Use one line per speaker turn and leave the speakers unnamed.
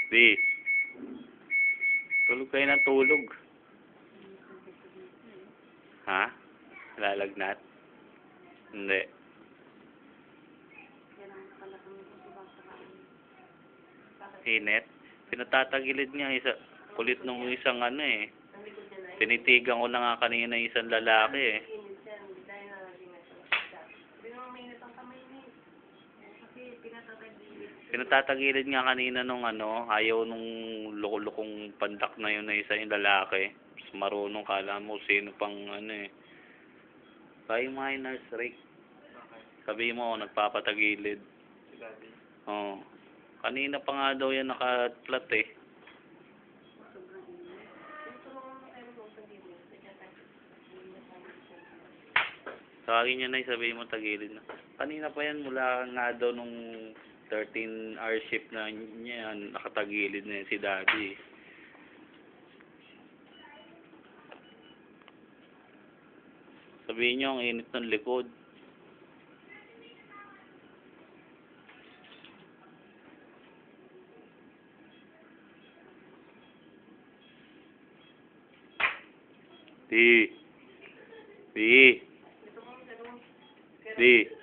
Di. Tulog kayo ng tulog. Ha? Lalagnat? Hindi. Init. Pinatatagilid niya isa. Kulit nung isang ano eh. Tinitigan ko na nga kanina isang lalaki eh. Pinatatagilid nga kanina nung ano, ayaw nung loko-lokong pandak na yun na isa yung lalaki. Marunong, kala mo sino pang ano eh. Kaya mga nurse Rick. Sabi mo, nagpapatagilid. Oo. Kanina pa nga daw yan nakatlat eh. Tawagin niya na sabihin mo tagilid na. Kanina pa yan mula nga daw nung 13-hour shift na niya, nakatagilid na yan si Daddy. Sabihin niyo ang init ng likod. Di. Di. Di.